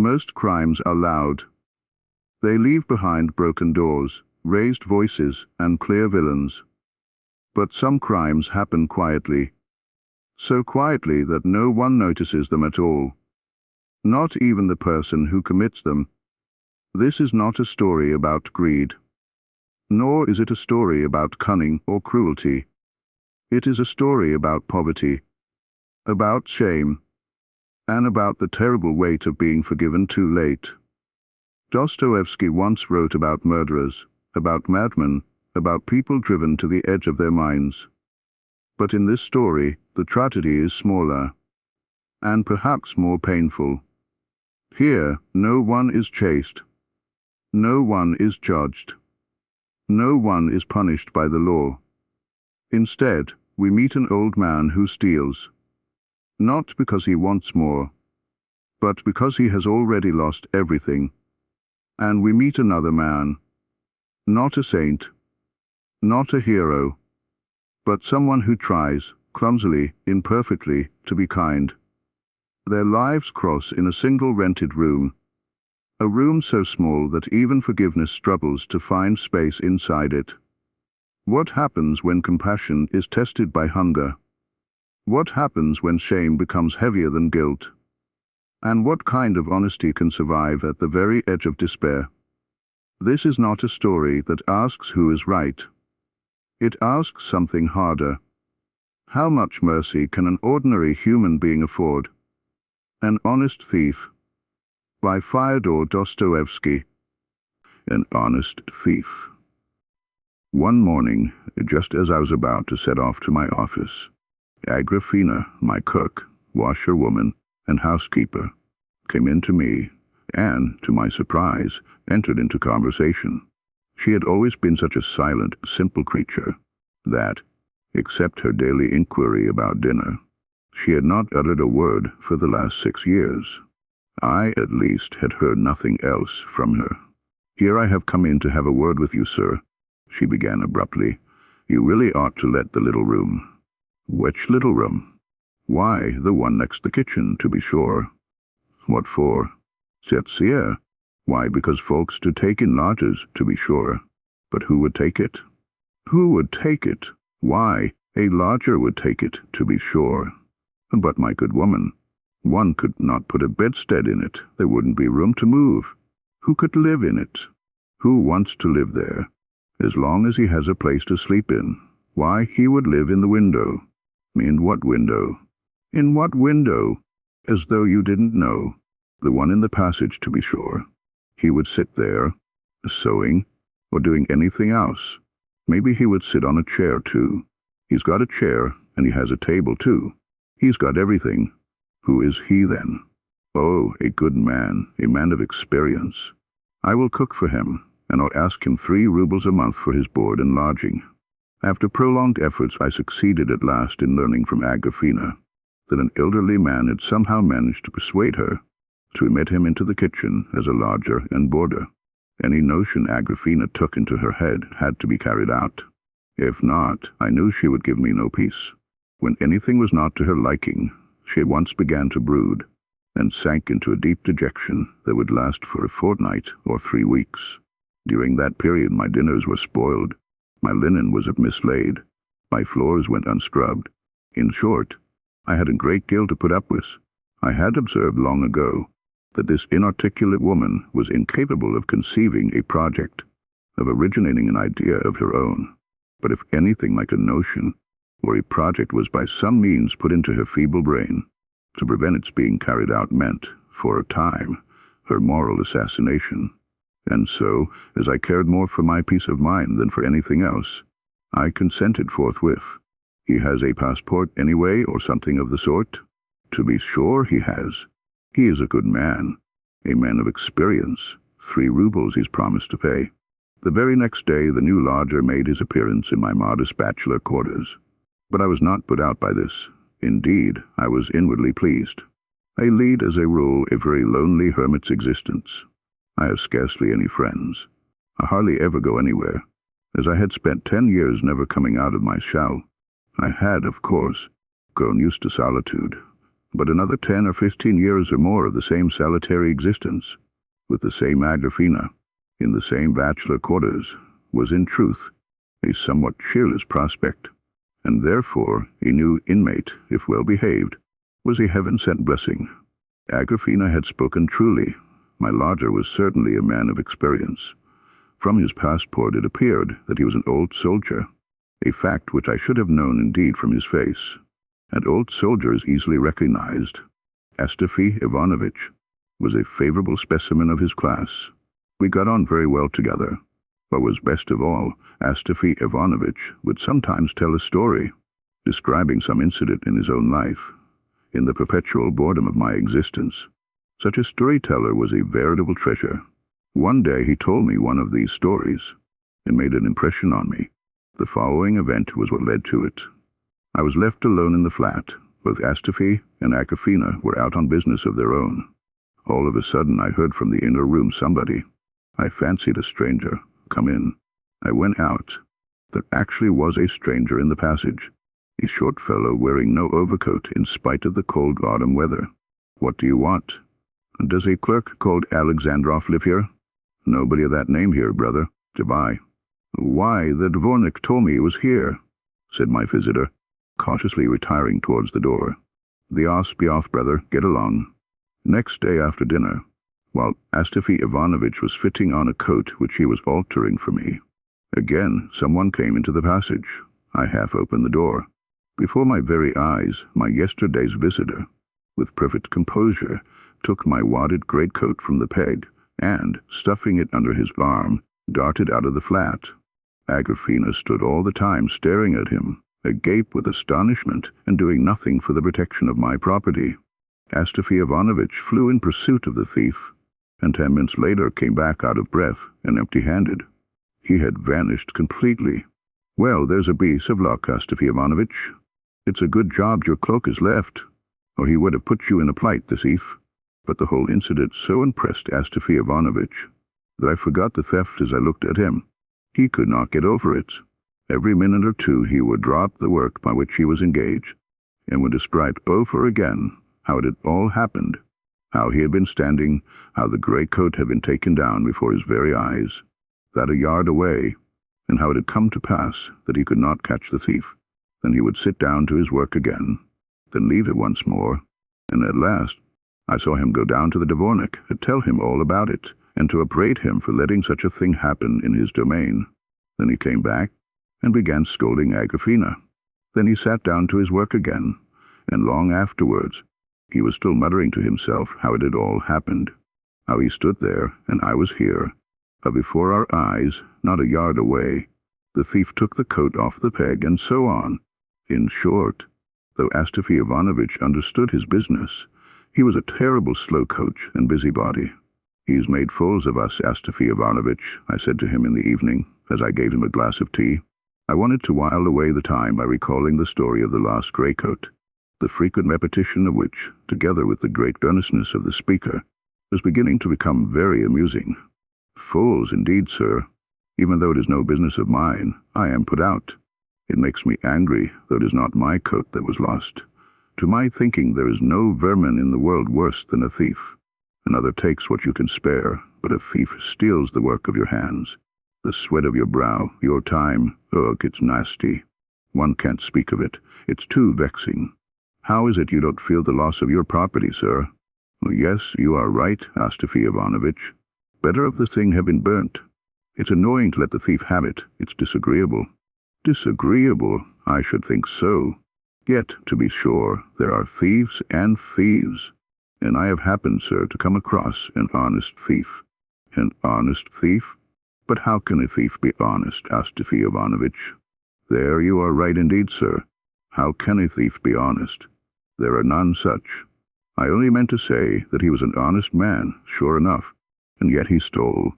Most crimes are loud. They leave behind broken doors, raised voices, and clear villains. But some crimes happen quietly, so quietly that no one notices them at all, not even the person who commits them. This is not a story about greed, nor is it a story about cunning or cruelty. It is a story about poverty, about shame, and about the terrible weight of being forgiven too late. Dostoevsky once wrote about murderers, about madmen, about people driven to the edge of their minds. But in this story, the tragedy is smaller, and perhaps more painful. Here, no one is chased. No one is judged. No one is punished by the law. Instead, we meet an old man who steals, not because he wants more, but because he has already lost everything. And we meet another man, not a saint, not a hero, but someone who tries, clumsily, imperfectly, to be kind. Their lives cross in a single rented room, a room so small that even forgiveness struggles to find space inside it. What happens when compassion is tested by hunger? What happens when shame becomes heavier than guilt? And what kind of honesty can survive at the very edge of despair? This is not a story that asks who is right. It asks something harder. How much mercy can an ordinary human being afford? An Honest Thief, by Fyodor Dostoevsky. An Honest Thief. One morning, just as I was about to set off to my office, Agrafena, my cook, washerwoman, and housekeeper, came in to me and, to my surprise, entered into conversation. She had always been such a silent, simple creature that, except her daily inquiry about dinner, she had not uttered a word for the last 6 years. I, at least, had heard nothing else from her. "Here I have come in to have a word with you, sir," she began abruptly. "You really ought to let the little room." "Which little room?" "Why, the one next the kitchen, to be sure." "What for?" "C'est here." "Why, because folks do take in lodgers, to be sure." "But who would take it?" "Who would take it? Why, a lodger would take it, to be sure." "But, my good woman, one could not put a bedstead in it. There wouldn't be room to move. Who could live in it?" "Who wants to live there? As long as he has a place to sleep in. Why, he would live in the window." "In what window?" "In what window? As though you didn't know. The one in the passage, to be sure. He would sit there, sewing, or doing anything else. Maybe he would sit on a chair, too. He's got a chair, and he has a table, too. He's got everything. Who is he, then?" "Oh, a good man, a man of experience. I will cook for him, and I'll ask him 3 rubles a month for his board and lodging." After prolonged efforts, I succeeded at last in learning from Agrafena that an elderly man had somehow managed to persuade her to admit him into the kitchen as a lodger and boarder. Any notion Agrafena took into her head had to be carried out. If not, I knew she would give me no peace. When anything was not to her liking, she at once began to brood, and sank into a deep dejection that would last for a fortnight or 3 weeks. During that period my dinners were spoiled, my linen was mislaid, my floors went unscrubbed. In short, I had a great deal to put up with. I had observed long ago that this inarticulate woman was incapable of conceiving a project, of originating an idea of her own. But if anything like a notion or a project was by some means put into her feeble brain, to prevent its being carried out meant, for a time, her moral assassination. And so, as I cared more for my peace of mind than for anything else, I consented forthwith. "He has a passport anyway, or something of the sort?" "To be sure he has. He is a good man, a man of experience. 3 rubles he's promised to pay." The very next day the new lodger made his appearance in my modest bachelor quarters. But I was not put out by this. Indeed, I was inwardly pleased. I lead, as a rule, a very lonely hermit's existence. I have scarcely any friends. I hardly ever go anywhere. As I had spent 10 years never coming out of my shell, I had, of course, grown used to solitude. But another 10 or 15 years or more of the same solitary existence, with the same Agrafena, in the same bachelor quarters, was in truth a somewhat cheerless prospect, and therefore a new inmate, if well behaved, was a heaven-sent blessing. Agrafena had spoken truly. My lodger was certainly a man of experience. From his passport it appeared that he was an old soldier, a fact which I should have known indeed from his face. And old soldiers easily recognized. Astafy Ivanovitch was a favorable specimen of his class. We got on very well together. What was best of all, Astafy Ivanovitch would sometimes tell a story, describing some incident in his own life. In the perpetual boredom of my existence, such a storyteller was a veritable treasure. One day he told me one of these stories. It made an impression on me. The following event was what led to it. I was left alone in the flat. Both Astafy and Agrafena were out on business of their own. All of a sudden I heard from the inner room somebody, I fancied a stranger, come in. I went out. There actually was a stranger in the passage, a short fellow wearing no overcoat in spite of the cold autumn weather. What do you want? Does a clerk called Alexandrov live here? Nobody of that name here, brother. Goodbye. Why, the dvornik told me he was here, said my visitor, cautiously retiring towards the door. The os be off, brother. Get along. Next day after dinner, while Astafy Ivanovitch was fitting on a coat which he was altering for me, again someone came into the passage. I half opened the door. Before my very eyes, my yesterday's visitor, with perfect composure, took my wadded greatcoat from the peg and, stuffing it under his arm, darted out of the flat. Agrafena stood all the time staring at him, agape with astonishment and doing nothing for the protection of my property. Astafy Ivanovitch flew in pursuit of the thief, and 10 minutes later came back out of breath and empty-handed. He had vanished completely. Well, there's a piece of luck, Astafy Ivanovitch. It's a good job your cloak is left, or he would have put you in a plight, the thief. But the whole incident so impressed Astafy Ivanovitch that I forgot the theft as I looked at him. He could not get over it. Every minute or two he would drop the work by which he was engaged, and would describe over again how it had all happened, how he had been standing, how the grey coat had been taken down before his very eyes, that a yard away, and how it had come to pass that he could not catch the thief. Then he would sit down to his work again, then leave it once more, and at last I saw him go down to the dvornik to tell him all about it, and to upbraid him for letting such a thing happen in his domain. Then he came back and began scolding Agrafena. Then he sat down to his work again, and long afterwards he was still muttering to himself how it had all happened, how he stood there and I was here, but before our eyes, not a yard away, the thief took the coat off the peg, and so on. In short, though Astafy Ivanovitch understood his business, he was a terrible slow coach and busybody. He's made fools of us, Astafy Ivanovitch, I said to him in the evening, as I gave him a glass of tea. I wanted to while away the time by recalling the story of the lost greycoat, the frequent repetition of which, together with the great earnestness of the speaker, was beginning to become very amusing. Fools indeed, sir. Even though it is no business of mine, I am put out. It makes me angry, though it is not my coat that was lost. To my thinking, there is no vermin in the world worse than a thief. Another takes what you can spare, but a thief steals the work of your hands, the sweat of your brow, your time. Ugh, it's nasty. One can't speak of it. It's too vexing. How is it you don't feel the loss of your property, sir? Oh, yes, you are right, Astafy Ivanovitch. Better if the thing had been burnt. It's annoying to let the thief have it. It's disagreeable. Disagreeable? I should think so. Yet, to be sure, there are thieves and thieves. And I have happened, sir, to come across an honest thief. An honest thief? But how can a thief be honest, Astafy Ivanovitch? There you are right indeed, sir. How can a thief be honest? There are none such. I only meant to say that he was an honest man, sure enough, and yet he stole.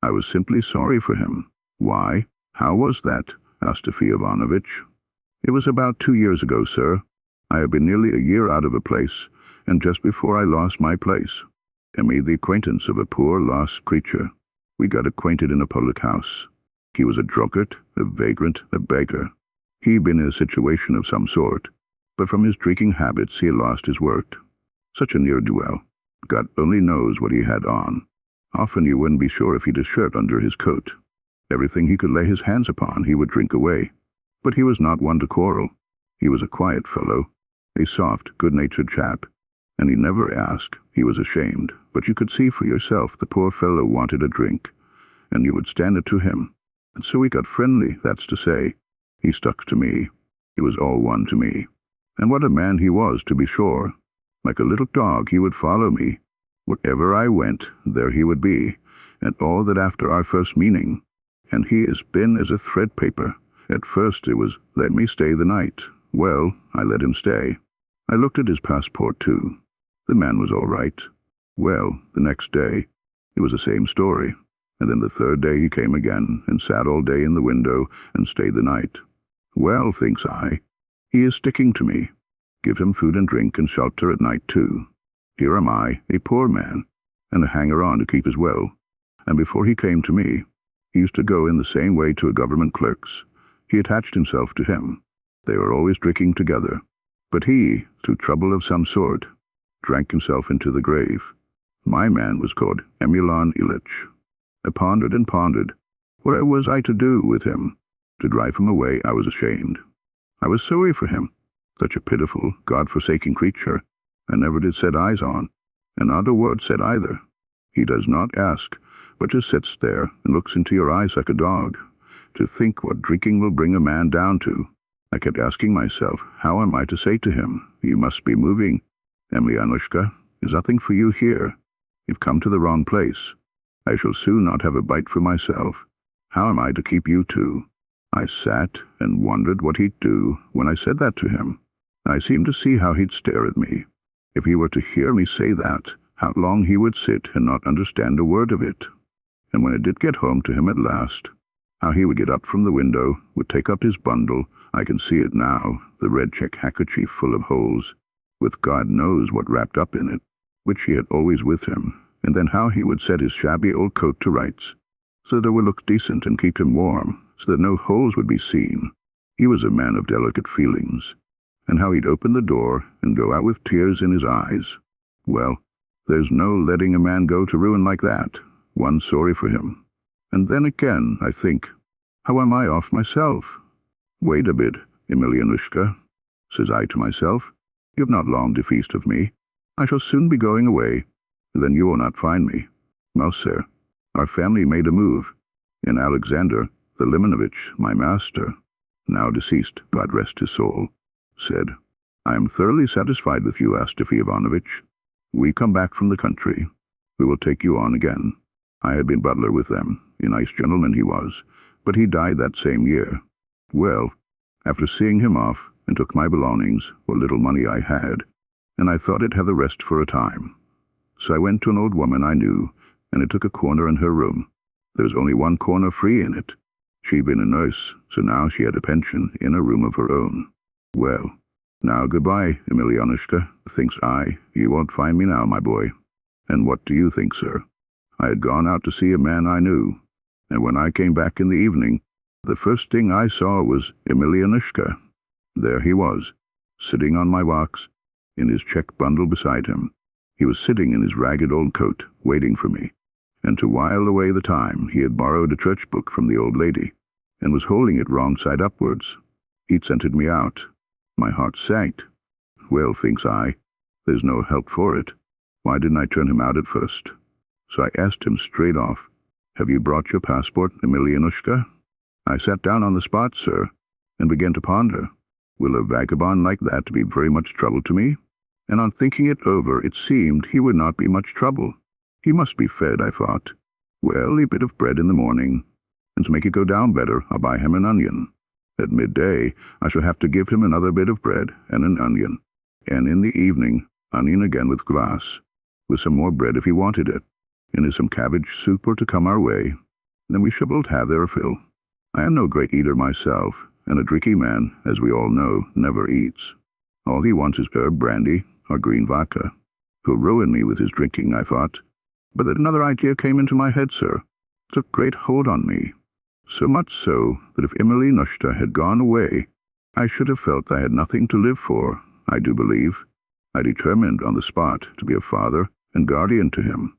I was simply sorry for him. Why? How was that, Astafy Ivanovitch? It was about 2 years ago, sir. I had been nearly a year out of a place, and just before I lost my place, I made the acquaintance of a poor lost creature. We got acquainted in a public house. He was a drunkard, a vagrant, a beggar. He'd been in a situation of some sort, but from his drinking habits he had lost his work. Such a ne'er-do-well. God only knows what he had on. Often you wouldn't be sure if he'd a shirt under his coat. Everything he could lay his hands upon he would drink away. But he was not one to quarrel. He was a quiet fellow, a soft, good-natured chap, and he never asked. He was ashamed, but you could see for yourself the poor fellow wanted a drink, and you would stand it to him. And so we got friendly, that's to say. He stuck to me. He was all one to me. And what a man he was, to be sure. Like a little dog he would follow me. Wherever I went, there he would be, and all that after our first meeting. And he has been as a thread paper. At first it was, let me stay the night. Well, I let him stay. I looked at his passport too. The man was all right. Well, the next day, it was the same story. And then the third day he came again, and sat all day in the window, and stayed the night. Well, thinks I, he is sticking to me. Give him food and drink and shelter at night too. Here am I, a poor man, and a hanger-on to keep as well. And before he came to me, he used to go in the same way to a government clerk's. He attached himself to him. They were always drinking together. But he, through trouble of some sort, drank himself into the grave. My man was called Emelian Ilyich. I pondered and pondered. What was I to do with him? To drive him away I was ashamed. I was sorry for him. Such a pitiful, God-forsaken creature, I never did set eyes on, and not a word said either. He does not ask, but just sits there and looks into your eyes like a dog. To think what drinking will bring a man down to. I kept asking myself, how am I to say to him, you must be moving. Emelianushka, there's nothing for you here. You've come to the wrong place. I shall soon not have a bite for myself. How am I to keep you two? I sat and wondered what he'd do when I said that to him. I seemed to see how he'd stare at me. If he were to hear me say that, how long he would sit and not understand a word of it. And when it did get home to him at last, how he would get up from the window, would take up his bundle, I can see it now, the red check handkerchief full of holes, with God knows what wrapped up in it, which he had always with him, and then how he would set his shabby old coat to rights, so that it would look decent and keep him warm, so that no holes would be seen. He was a man of delicate feelings, and how he'd open the door and go out with tears in his eyes. Well, there's no letting a man go to ruin like that. One's sorry for him. And then again, I think, how am I off myself? Wait a bit, Emelianushka, says I to myself. You've not long to feast of me. I shall soon be going away. Then you will not find me. Well, sir, our family made a move, and Alexander, the Limonovich, my master, now deceased, God rest his soul, said, I am thoroughly satisfied with you, Astafy Ivanovitch. We come back from the country. We will take you on again. I had been butler with them. A nice gentleman he was, but he died that same year. Well, after seeing him off, and took my belongings, what little money I had, and I thought I'd have the rest for a time. So I went to an old woman I knew, and I took a corner in her room. There was only one corner free in it. She'd been a nurse, so now she had a pension in a room of her own. Well, now goodbye, Emelianushka, thinks I. You won't find me now, my boy. And what do you think, sir? I had gone out to see a man I knew, and when I came back in the evening, the first thing I saw was Emelianushka. There he was, sitting on my box, in his check bundle beside him. He was sitting in his ragged old coat, waiting for me, and to while away the time he had borrowed a church book from the old lady, and was holding it wrong side upwards. He'd scented me out. My heart sank. Well, thinks I, there's no help for it. Why didn't I turn him out at first? So I asked him straight off, have you brought your passport, Emelianushka? I sat down on the spot, sir, and began to ponder. Will a vagabond like that be very much trouble to me? And on thinking it over, it seemed he would not be much trouble. He must be fed, I thought. Well, a bit of bread in the morning, and to make it go down better, I'll buy him an onion. At midday, I shall have to give him another bit of bread and an onion, and in the evening, onion again with glass, with some more bread if he wanted it, and if some cabbage soup were to come our way, then we shall both have their fill. I am no great eater myself, and a drinking man, as we all know, never eats. All he wants is herb brandy or green vodka. He'll ruin me with his drinking, I thought. But then another idea came into my head, sir. It took great hold on me. So much so that if Emelianushka had gone away, I should have felt I had nothing to live for, I do believe. I determined on the spot to be a father and guardian to him.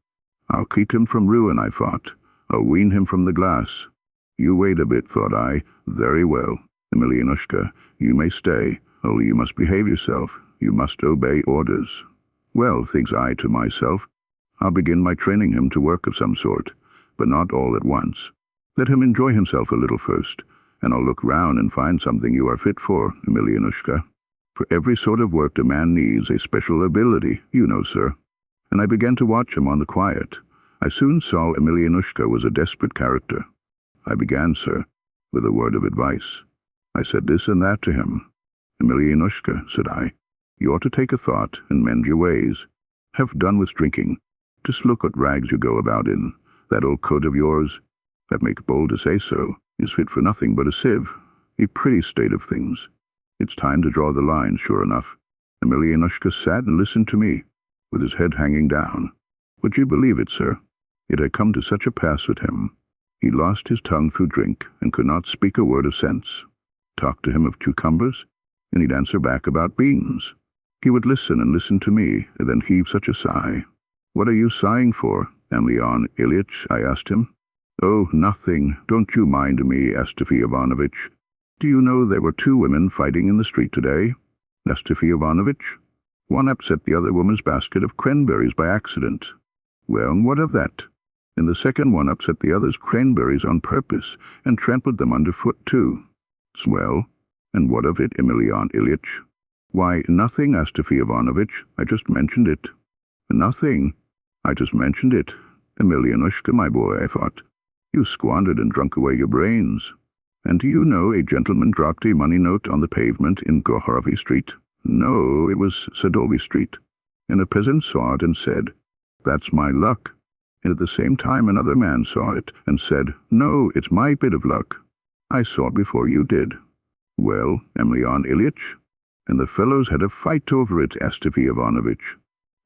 I'll keep him from ruin, I thought. I'll wean him from the glass. You wait a bit, thought I. Very well, Emelianushka, you may stay, only you must behave yourself. You must obey orders. Well, thinks I to myself, I'll begin by training him to work of some sort, but not all at once. Let him enjoy himself a little first, and I'll look round and find something you are fit for, Emelianushka. For every sort of work a man needs a special ability, you know, sir. And I began to watch him on the quiet. I soon saw Emelianushka was a desperate character. I began, sir, with a word of advice. I said this and that to him. Emelianushka, said I, you ought to take a thought and mend your ways. Have done with drinking. Just look what rags you go about in. That old coat of yours, that make bold to say so, is fit for nothing but a sieve. A pretty state of things. It's time to draw the line, sure enough. Emelianushka sat and listened to me, with his head hanging down. Would you believe it, sir? It had come to such a pass with him. He lost his tongue through drink, and could not speak a word of sense. Talk to him of cucumbers, and he'd answer back about beans. He would listen and listen to me, and then heave such a sigh. What are you sighing for, Emelian Ilyitch? I asked him. Oh, nothing. Don't you mind me, Astafy Ivanovitch. Do you know there were 2 women fighting in the street today? Astafy Ivanovitch? One upset the other woman's basket of cranberries by accident. Well, and what of that? And the second one upset the other's cranberries on purpose, and trampled them underfoot too. Well, and what of it, Emelian Ilyitch? Why, nothing, Astafy Ivanovitch. I just mentioned it. Nothing. I just mentioned it. Emelianushka, my boy, I thought. You squandered and drunk away your brains. And do you know a gentleman dropped a money note on the pavement in Gohorovy Street? No, it was Sadovy Street. And a peasant saw it and said, that's my luck. And at the same time another man saw it and said, no, it's my bit of luck. I saw it before you did. Well, Emelian Ilyitch? And the fellows had a fight over it, Astafy Ivanovitch.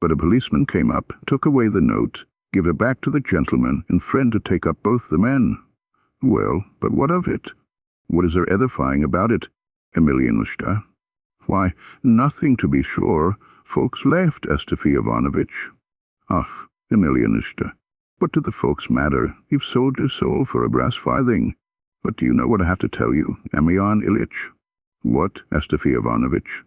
But a policeman came up, took away the note, gave it back to the gentleman, and friend to take up both the men. Well, but what of it? What is there edifying about it, Emelianushka? Why, nothing, to be sure. Folks laughed, Astafy Ivanovitch. Ah, Emelianushka, what do the folks matter? You've sold your soul for a brass farthing. But do you know what I have to tell you, Emelian Ilyitch? What, Astafy Ivanovitch?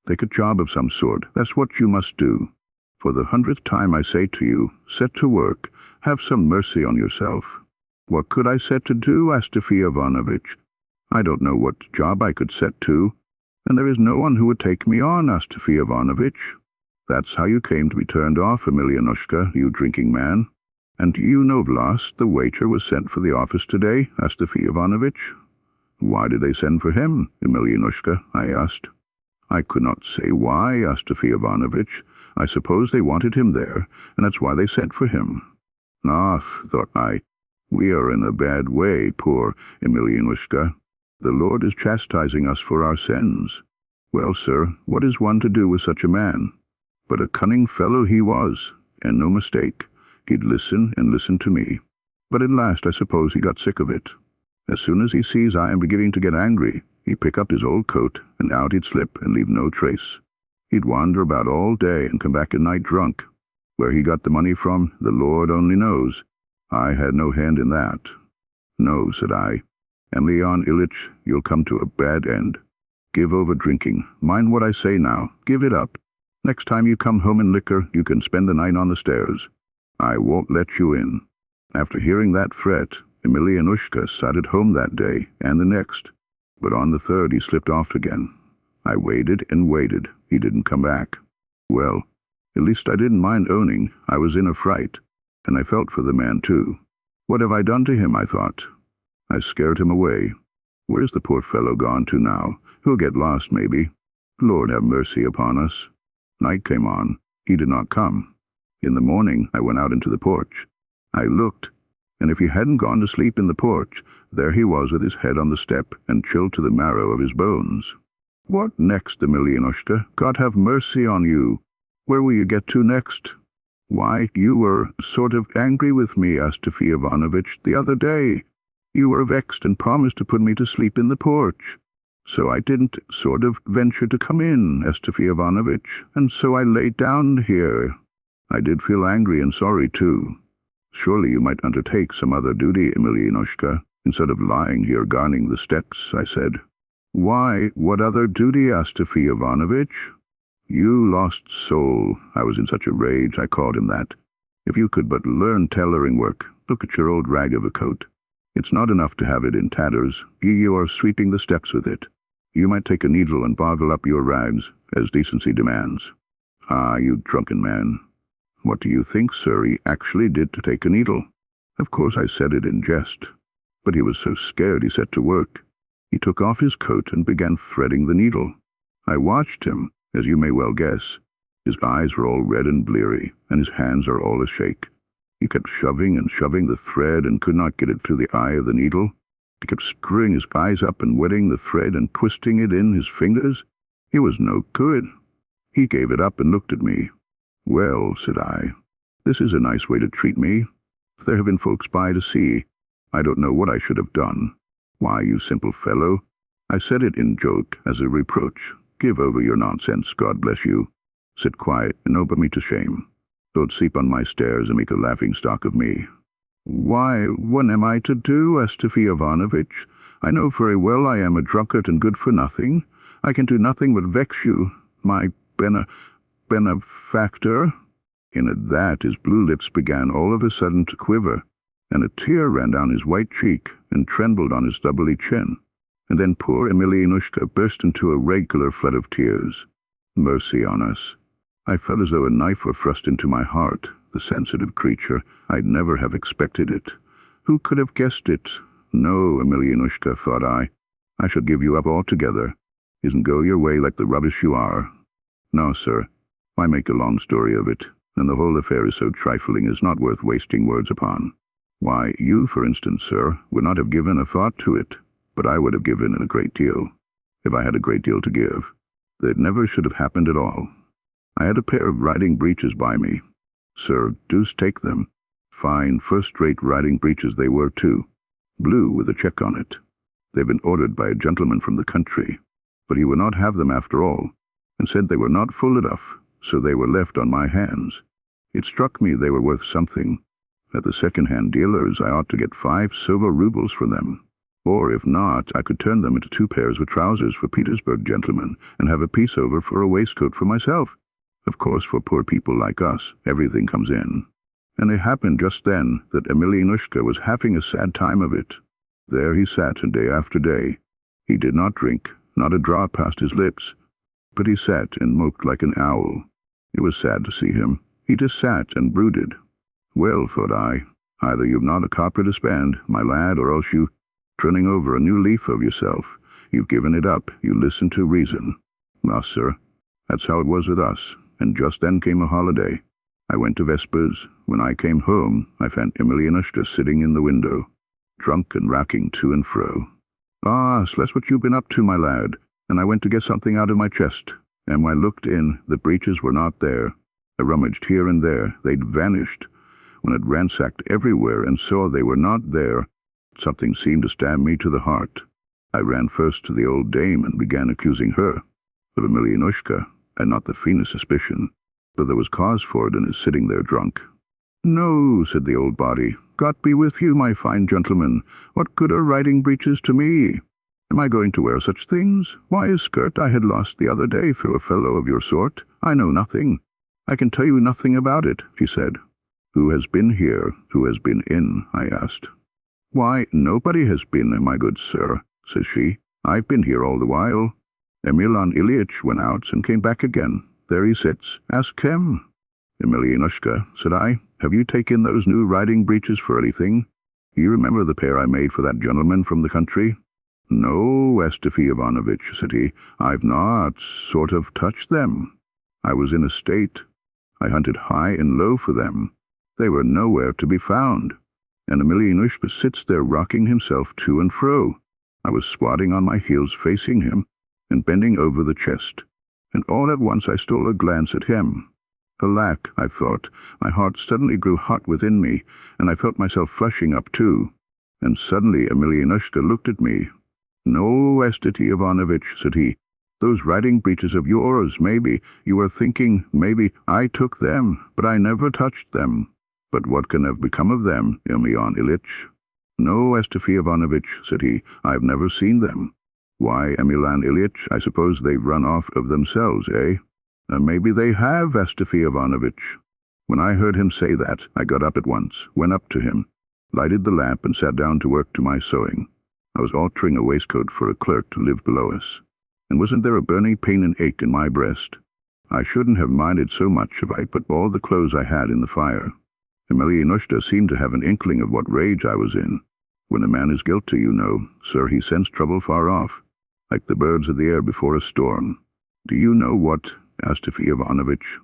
Take a job of some sort. That's what you must do. For the 100th time I say to you, set to work. Have some mercy on yourself. What could I set to do, Astafy Ivanovitch? I don't know what job I could set to, and there is no one who would take me on, Astafy Ivanovitch. That's how you came to be turned off, Emelianushka, you drinking man. And do you know Vlas, the waiter, was sent for the office today, Astafy Ivanovitch? Why did they send for him, Emelianushka? I asked. I could not say why, Astafy Ivanovitch. I suppose they wanted him there, and that's why they sent for him. Ah, thought I, we are in a bad way, poor Emelianushka. The Lord is chastising us for our sins. Well, sir, what is one to do with such a man? But a cunning fellow he was, and no mistake. He'd listen and listen to me. But at last I suppose he got sick of it. As soon as he sees I am beginning to get angry, he'd pick up his old coat, and out he'd slip and leave no trace. He'd wander about all day and come back at night drunk. Where he got the money from, the Lord only knows. I had no hand in that. No, said I. Emelian Ilyitch, you'll come to a bad end. Give over drinking. Mind what I say now. Give it up. Next time you come home in liquor, you can spend the night on the stairs. I won't let you in. After hearing that threat, Emelianushka sat at home that day and the next. But on the 3rd he slipped off again. I waited and waited. He didn't come back. Well, at least I didn't mind owning I was in a fright, and I felt for the man too. What have I done to him, I thought. I scared him away. Where's the poor fellow gone to now? He'll get lost, maybe. Lord have mercy upon us. Night came on. He did not come. In the morning I went out into the porch. I looked, and if he hadn't gone to sleep in the porch, there he was with his head on the step and chilled to the marrow of his bones. What next, Emelianushka? God have mercy on you. Where will you get to next? Why, you were sort of angry with me, Astafy Ivanovitch, the other day. You were vexed and promised to put me to sleep in the porch. So I didn't sort of venture to come in, Estefy Ivanovitch, and so I lay down here. I did feel angry and sorry, too. Surely you might undertake some other duty, Emelianushka, instead of lying here guarding the steps, I said. Why, what other duty, Estefy Ivanovitch? You lost soul. I was in such a rage, I called him that. If you could but learn tailoring work, look at your old rag of a coat. It's not enough to have it in tatters. You are sweeping the steps with it. You might take a needle and boggle up your rags, as decency demands. Ah, you drunken man. What do you think, sir, he actually did to take a needle? Of course I said it in jest. But he was so scared he set to work. He took off his coat and began threading the needle. I watched him, as you may well guess. His eyes were all red and bleary, and his hands are all a-shake. He kept shoving and shoving the thread and could not get it through the eye of the needle. He kept screwing his eyes up and wetting the thread and twisting it in his fingers. It was no good. He gave it up and looked at me. Well, said I, this is a nice way to treat me. If there have been folks by to see, I don't know what I should have done. Why, you simple fellow, I said it in joke, as a reproach. Give over your nonsense, God bless you. Sit quiet and don't put me to shame. Don't sleep on my stairs and make a laughing-stock of me. Why, what am I to do, Estefy Ivanovitch? I know very well I am a drunkard and good for nothing. I can do nothing but vex you, my benefactor. And at that his blue lips began all of a sudden to quiver, and a tear ran down his white cheek and trembled on his doubly chin. And then poor Emelianushka burst into a regular flood of tears. Mercy on us. I felt as though a knife were thrust into my heart. The sensitive creature. I'd never have expected it. Who could have guessed it? No, Emelianushka, thought I. I shall give you up altogether. Isn't go your way like the rubbish you are. No, sir. Why make a long story of it? And the whole affair is so trifling as not worth wasting words upon. Why, you, for instance, sir, would not have given a thought to it, but I would have given it a great deal, if I had a great deal to give. That never should have happened at all. I had a pair of riding breeches by me. Sir, deuce take them. Fine, first-rate riding breeches they were, too. Blue, with a check on it. They'd been ordered by a gentleman from the country, but he would not have them after all, and said they were not full enough, so they were left on my hands. It struck me they were worth something. At the second-hand dealers I ought to get 5 silver rubles for them. Or, if not, I could turn them into 2 pairs of trousers for Petersburg gentlemen, and have a piece over for a waistcoat for myself. Of course, for poor people like us, everything comes in. And it happened just then that Emelianushka was having a sad time of it. There he sat day after day. He did not drink, not a drop passed his lips, but he sat and moped like an owl. It was sad to see him. He just sat and brooded. Well, thought I, either you've not a copper to spend, my lad, or else you turning over a new leaf of yourself. You've given it up. You listen to reason. Well, sir, that's how it was with us. And just then came a holiday. I went to Vespers. When I came home, I found Emelianushka sitting in the window, drunk and rocking to and fro. Ah, so that's what you've been up to, my lad. And I went to get something out of my chest. And when I looked in, the breeches were not there. I rummaged here and there. They'd vanished. When I'd ransacked everywhere and saw they were not there, something seemed to stab me to the heart. I ran first to the old dame and began accusing her of Emelianushka. And not the faintest suspicion, but there was cause for it in his sitting there drunk. No, said the old body, God be with you, my fine gentleman. What good are riding breeches to me? Am I going to wear such things? Why, a skirt I had lost the other day through a fellow of your sort. I know nothing. I can tell you nothing about it, she said. Who has been here? Who has been in? I asked. Why, nobody has been, my good sir, says she. I've been here all the while. Emelian Ilyich went out and came back again. There he sits. Ask him. Emelianushka, said I, have you taken those new riding breeches for anything? You remember the pair I made for that gentleman from the country? No, Estefy Ivanovitch, said he, I've not sort of touched them. I was in a state. I hunted high and low for them. They were nowhere to be found. And Emelianushka sits there rocking himself to and fro. I was squatting on my heels facing him, and bending over the chest, and all at once I stole a glance at him. Alack, I thought, my heart suddenly grew hot within me, and I felt myself flushing up too. And suddenly Emelianushka looked at me. "No, Estety Ivanovitch," said he. "Those riding breeches of yours, maybe. You are thinking, maybe, I took them, but I never touched them. But what can have become of them, Emelyan Ilyitch?" "No, Estefy Ivanovitch," said he, "I've never seen them." "Why, Emelyan Ilyitch, I suppose they've run off of themselves, eh?" "Maybe they have, Estefy Ivanovitch." When I heard him say that, I got up at once, went up to him, lighted the lamp and sat down to work to my sewing. I was altering a waistcoat for a clerk to live below us. And wasn't there a burning pain and ache in my breast? I shouldn't have minded so much if I'd put all the clothes I had in the fire. Emelianushka seemed to have an inkling of what rage I was in. When a man is guilty, you know, sir, he scents trouble far off, like the birds of the air before a storm. "Do you know what, Astafy Ivanovitch?"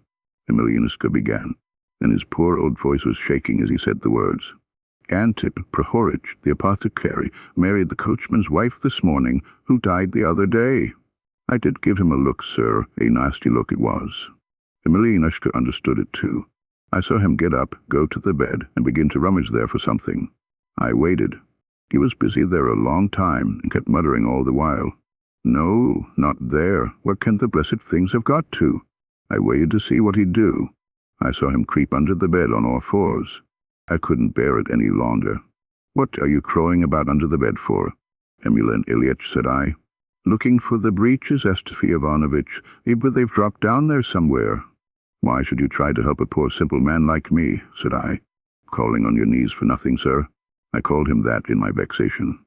Emelianushka began, and his poor old voice was shaking as he said the words. "Antip Prohorich, the apothecary, married the coachman's wife this morning, who died the other day." I did give him a look, sir, a nasty look it was. Emelianushka understood it too. I saw him get up, go to the bed, and begin to rummage there for something. I waited. He was busy there a long time, and kept muttering all the while. "No, not there. Where can the blessed things have got to?" I waited to see what he'd do. I saw him creep under the bed on all fours. I couldn't bear it any longer. "What are you crowing about under the bed for?" "Emelyan Ilyitch," said I. "Looking for the breeches, Estefy Ivanovitch. Maybe they've dropped down there somewhere." "Why should you try to help a poor simple man like me?" said I. "Calling on your knees for nothing, sir." I called him that in my vexation.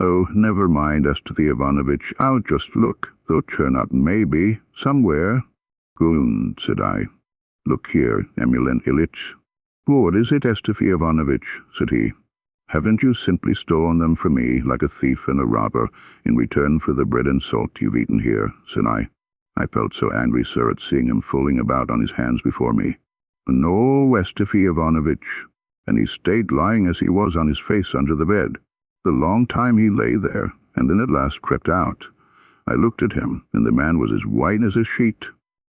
"Oh, never mind, Estefy Ivanovitch. I'll just look. They'll turn up, maybe, somewhere." "Good," said I. "Look here, Emelyan Ilyitch." "What is it, Estefy Ivanovitch?" said he. "Haven't you simply stolen them from me, like a thief and a robber, in return for the bread and salt you've eaten here?" said I. I felt so angry, sir, at seeing him fooling about on his hands before me. "No, Estefy Ivanovitch." And he stayed lying as he was on his face under the bed. The long time he lay there, and then at last crept out. I looked at him, and the man was as white as a sheet.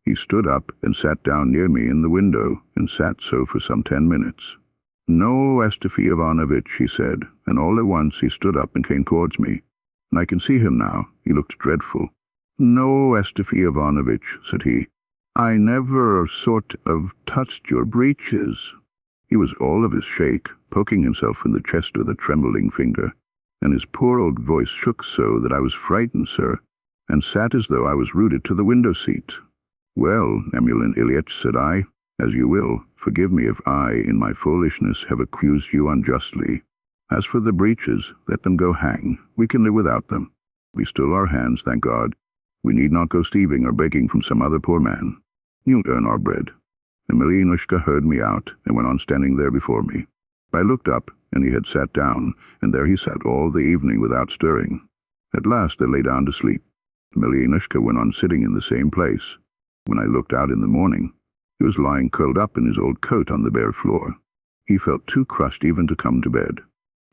He stood up and sat down near me in the window, and sat so for some 10 minutes. "No, Estefy Ivanovitch," he said, and all at once he stood up and came towards me. And I can see him now. He looked dreadful. "No, Estefy Ivanovitch," said he. "I never sort of touched your breeches." He was all of his shake, poking himself in the chest with a trembling finger, and his poor old voice shook so that I was frightened, sir, and sat as though I was rooted to the window-seat. "Well, Emelyan Ilyitch," said I, "as you will. Forgive me if I, in my foolishness, have accused you unjustly. As for the breeches, let them go hang. We can live without them. We still our hands, thank God. We need not go thieving or begging from some other poor man. You'll earn our bread." Emelianushka heard me out, and went on standing there before me. I looked up, and he had sat down, and there he sat all the evening without stirring. At last they lay down to sleep. Emelianushka went on sitting in the same place. When I looked out in the morning, he was lying curled up in his old coat on the bare floor. He felt too crushed even to come to bed.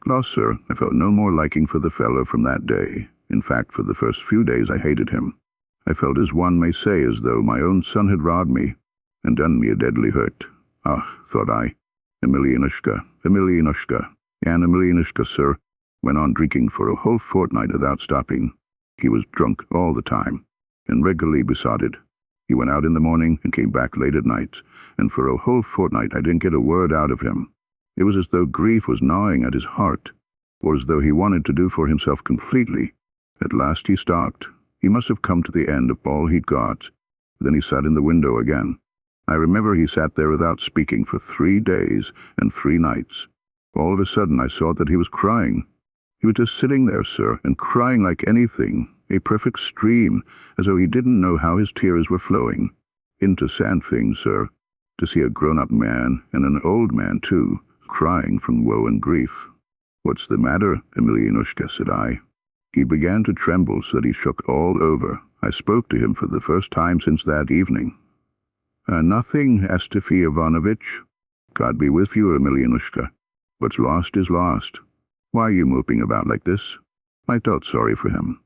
Alas, sir, I felt no more liking for the fellow from that day. In fact, for the first few days I hated him. I felt, as one may say, as though my own son had robbed me, and done me a deadly hurt. "Ah," thought I, Emelianushka, and Emelianushka, sir, went on drinking for a whole fortnight without stopping. He was drunk all the time, and regularly besotted. He went out in the morning and came back late at night, and for a whole fortnight I didn't get a word out of him. It was as though grief was gnawing at his heart, or as though he wanted to do for himself completely. At last he stopped. He must have come to the end of all he'd got. Then he sat in the window again. I remember he sat there without speaking for 3 days and 3 nights. All of a sudden I saw that he was crying. He was just sitting there, sir, and crying like anything, a perfect stream, as though he didn't know how his tears were flowing. Into sad things, sir, to see a grown-up man, and an old man too, crying from woe and grief. "What's the matter, Emelianushka?" said I. He began to tremble so that he shook all over. I spoke to him for the first time since that evening. "Nothing, Estefy Ivanovitch." "God be with you, Emelianushka. What's lost is lost. Why are you moping about like this?" I felt sorry for him.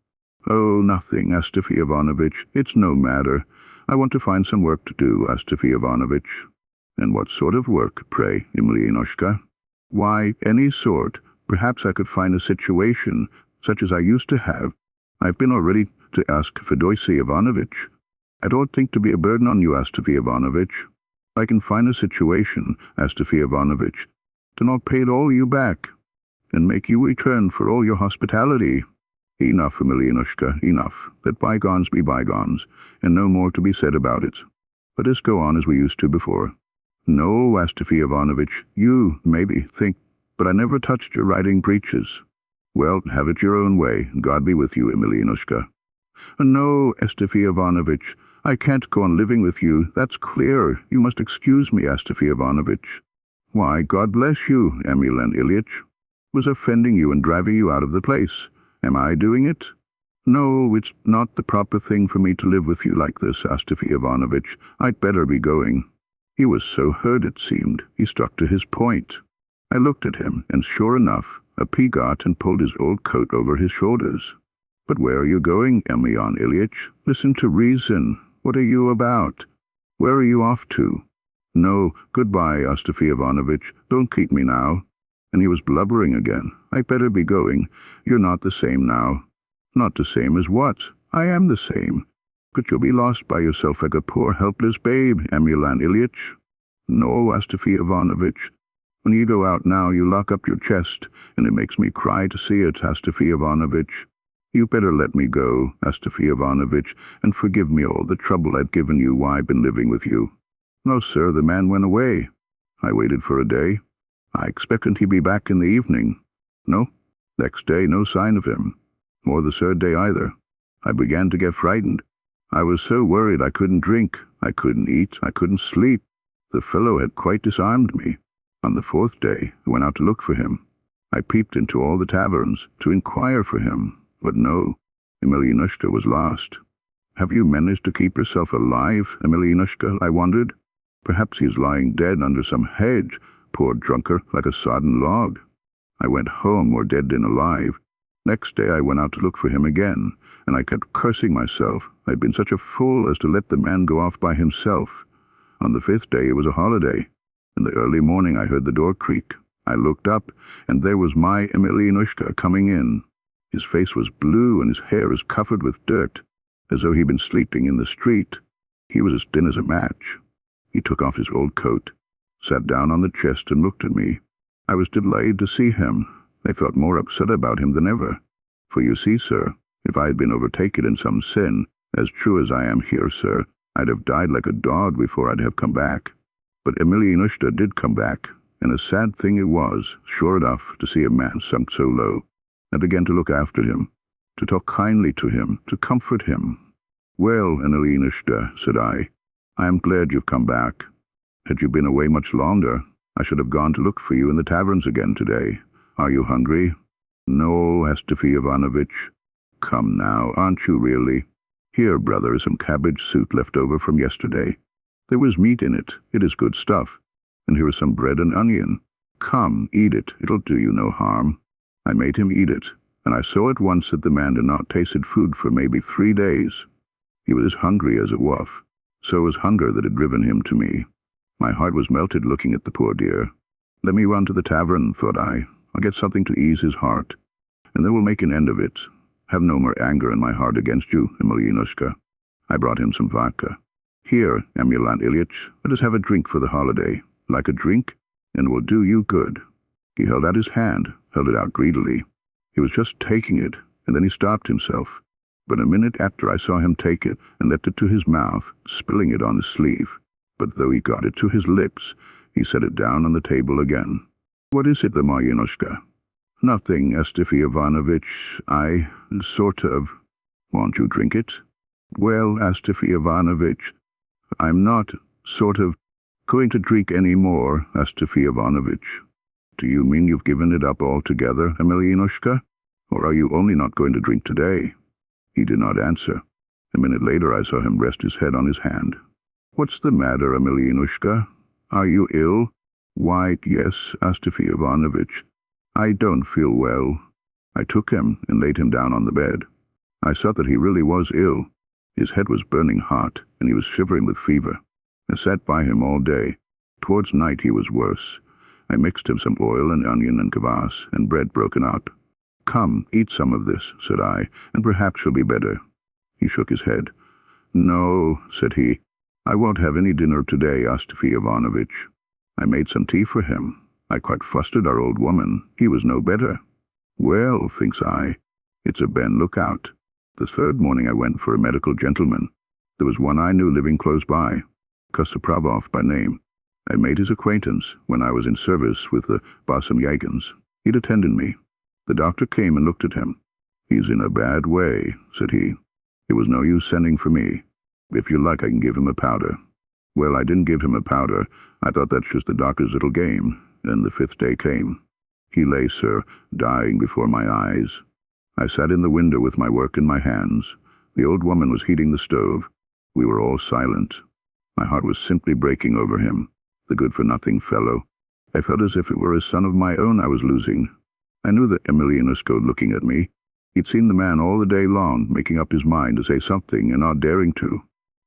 "Oh, nothing, Estefy Ivanovitch. It's no matter. I want to find some work to do, Estefy Ivanovitch." "And what sort of work, pray, Emelianushka?" "Why, any sort. Perhaps I could find a situation, such as I used to have, I've been already to ask Fyodor Ivanovich. I don't think to be a burden on you, Astafy Ivanovich. I can find a situation, Astafy Ivanovich, to not pay it all you back, and make you return for all your hospitality. Enough, Emelianushka, enough. Let bygones be bygones, and no more to be said about it. Let us go on as we used to before. No, Astafy Ivanovich, you, maybe, think, but I never touched your riding breeches. Well, have it your own way. God be with you, Emelianushka. No, Astafy Ivanovich, I can't go on living with you, that's clear. You must excuse me, Astafy Ivanovich. Why, God bless you, Emelian Ilyich. Was offending you and driving you out of the place. Am I doing it? No, it's not the proper thing for me to live with you like this, Astafy Ivanovich. I'd better be going. He was so hurt, it seemed. He stuck to his point. I looked at him, and sure enough, up he got and pulled his old coat over his shoulders. But where are you going, Emelian Ilyich? Listen to reason. What are you about? Where are you off to? No, goodbye, Astafy Ivanovich. Don't keep me now. And he was blubbering again. I'd better be going. You're not the same now. Not the same as what? I am the same. But you'll be lost by yourself like a poor helpless babe, Emelian Ilyich. No, Astafy Ivanovich. When you go out now, you lock up your chest, and it makes me cry to see it, Astafy Ivanovich. You better let me go, Astafy Ivanovich, and forgive me all the trouble I've given you while I've been living with you. No, sir, the man went away. I waited for a day. I expected he'd be back in the evening. No, next day no sign of him. Nor the third day either. I began to get frightened. I was so worried I couldn't drink, I couldn't eat, I couldn't sleep. The fellow had quite disarmed me. On the fourth day, I went out to look for him. I peeped into all the taverns to inquire for him. But no, Emelianushka was lost. Have you managed to keep yourself alive, Emelianushka? I wondered. Perhaps he is lying dead under some hedge, poor drunkard, like a sodden log. I went home more dead than alive. Next day I went out to look for him again, and I kept cursing myself. I'd been such a fool as to let the man go off by himself. On the fifth day it was a holiday. In the early morning I heard the door creak. I looked up, and there was my Emelianushka coming in. His face was blue, and his hair was covered with dirt, as though he'd been sleeping in the street. He was as thin as a match. He took off his old coat, sat down on the chest, and looked at me. I was delighted to see him. I felt more upset about him than ever. For you see, sir, if I had been overtaken in some sin, as true as I am here, sir, I'd have died like a dog before I'd have come back. But Emelianushka did come back, and a sad thing it was, sure enough, to see a man sunk so low. I began to look after him, to talk kindly to him, to comfort him. Well, Emelianushka, said I am glad you've come back. Had you been away much longer, I should have gone to look for you in the taverns again today. Are you hungry? No, Astafy Ivanovich. Come now, aren't you really? Here, brother, is some cabbage soup left over from yesterday. There was meat in it. It is good stuff. And here is some bread and onion. Come, eat it. It'll do you no harm. I made him eat it, and I saw at once that the man had not tasted food for maybe 3 days. He was as hungry as a wolf. So was hunger that had driven him to me. My heart was melted looking at the poor dear. Let me run to the tavern, thought I. I'll get something to ease his heart, and then we'll make an end of it. Have no more anger in my heart against you, Emelianushka. I brought him some vodka. Here, Emelian Ilyich, let us have a drink for the holiday. Like a drink, and it will do you good. He held out his hand, held it out greedily. He was just taking it, and then he stopped himself. But a minute after I saw him take it and left it to his mouth, spilling it on his sleeve. But though he got it to his lips, he set it down on the table again. What is it, Emelianushka? Nothing, Astafy Ivanovich. I sort of... Won't you drink it? Well, Astafy Ivanovich, I'm not sort of going to drink any more, Astafy Ivanovich. Do you mean you've given it up altogether, Emelianushka? Or are you only not going to drink today? He did not answer. A minute later I saw him rest his head on his hand. What's the matter, Emelianushka? Are you ill? Why, yes, Astafy Ivanovich. I don't feel well. I took him and laid him down on the bed. I saw that he really was ill. His head was burning hot, and he was shivering with fever. I sat by him all day. Towards night he was worse. I mixed him some oil and onion and kvass and bread broken up. "Come, eat some of this," said I, "and perhaps you'll be better." He shook his head. "No," said he, "I won't have any dinner today, Astafy Ivanovitch." I made some tea for him. I quite flustered our old woman. He was no better. Well, thinks I, it's a Ben lookout. The third morning I went for a medical gentleman. There was one I knew living close by, Kostopravov by name. I made his acquaintance when I was in service with the Basamyagins. He'd attended me. The doctor came and looked at him. "He's in a bad way," said he. "It was no use sending for me. If you like, I can give him a powder." Well, I didn't give him a powder. I thought that's just the doctor's little game, and the fifth day came. He lay, sir, dying before my eyes. I sat in the window with my work in my hands. The old woman was heating the stove. We were all silent. My heart was simply breaking over him, the good-for-nothing fellow. I felt as if it were a son of my own I was losing. I knew that Emelianushka looking at me. He'd seen the man all the day long, making up his mind to say something and not daring to.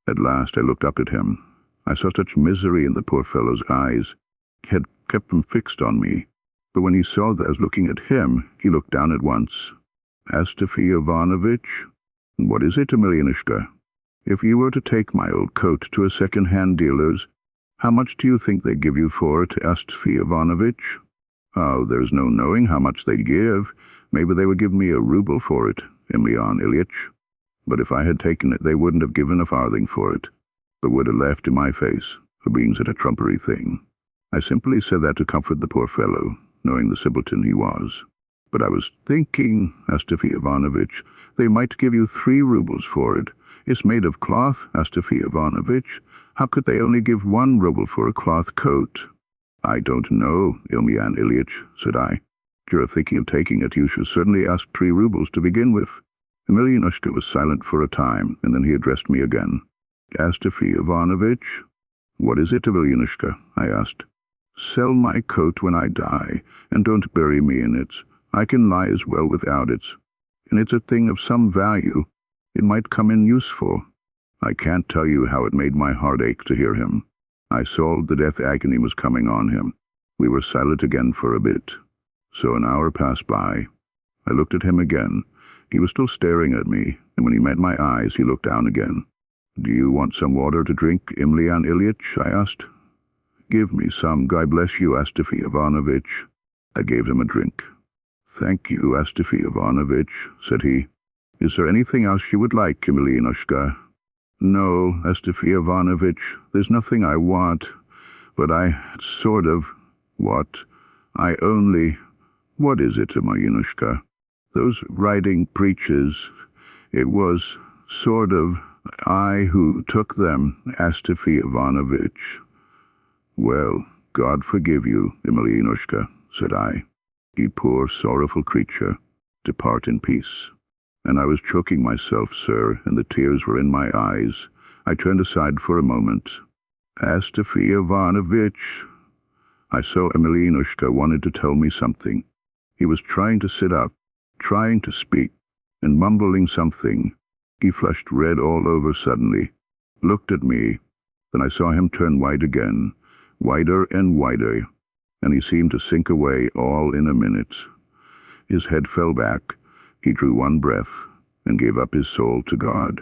At last I looked up at him. I saw such misery in the poor fellow's eyes. He had kept them fixed on me. But when he saw that I was looking at him, he looked down at once. "Astafy Ivanovitch?" "What is it, Emelianushka?" "If you were to take my old coat to a second-hand dealer's, how much do you think they'd give you for it, Astafy Ivanovitch?" "Oh, there's no knowing how much they'd give. Maybe they would give me a ruble for it, Emelian Ilyitch. But if I had taken it, they wouldn't have given a farthing for it, but would have laughed in my face for being such a trumpery thing." I simply said that to comfort the poor fellow, knowing the simpleton he was. "But I was thinking, Astafy Ivanovitch, they might give you 3 rubles for it. It's made of cloth, Astafy Ivanovitch. How could they only give 1 ruble for a cloth coat?" "I don't know, Emelian Ilyitch," said I. "If you're thinking of taking it, you should certainly ask 3 rubles to begin with." Emelianushka was silent for a time, and then he addressed me again. "Astafy Ivanovitch?" "What is it, Emelianushka?" I asked. "Sell my coat when I die, and don't bury me in it. I can lie as well without it. And it's a thing of some value. It might come in useful." I can't tell you how it made my heart ache to hear him. I saw the death agony was coming on him. We were silent again for a bit. So an hour passed by. I looked at him again. He was still staring at me, and when he met my eyes, he looked down again. "Do you want some water to drink, Emelian Ilyitch?" I asked. "Give me some, God bless you, Astafy Ivanovitch." I gave him a drink. "Thank you, Astafy Ivanovitch," said he. "Is there anything else you would like, Emelianushka?" "No, Astafy Ivanovitch, there's nothing I want, but I sort of... What? I only... What is it, Emelianushka? Those writing preaches, it was sort of I who took them, Astafy Ivanovitch." "Well, God forgive you, Emelianushka," said I. "You poor, sorrowful creature, depart in peace." And I was choking myself, sir, and the tears were in my eyes. I turned aside for a moment. "Astafy Ivanovitch." I saw Emelianushka wanted to tell me something. He was trying to sit up, trying to speak, and mumbling something. He flushed red all over suddenly, looked at me. Then I saw him turn white again, whiter and whiter, and he seemed to sink away all in a minute. His head fell back. He drew one breath and gave up his soul to God.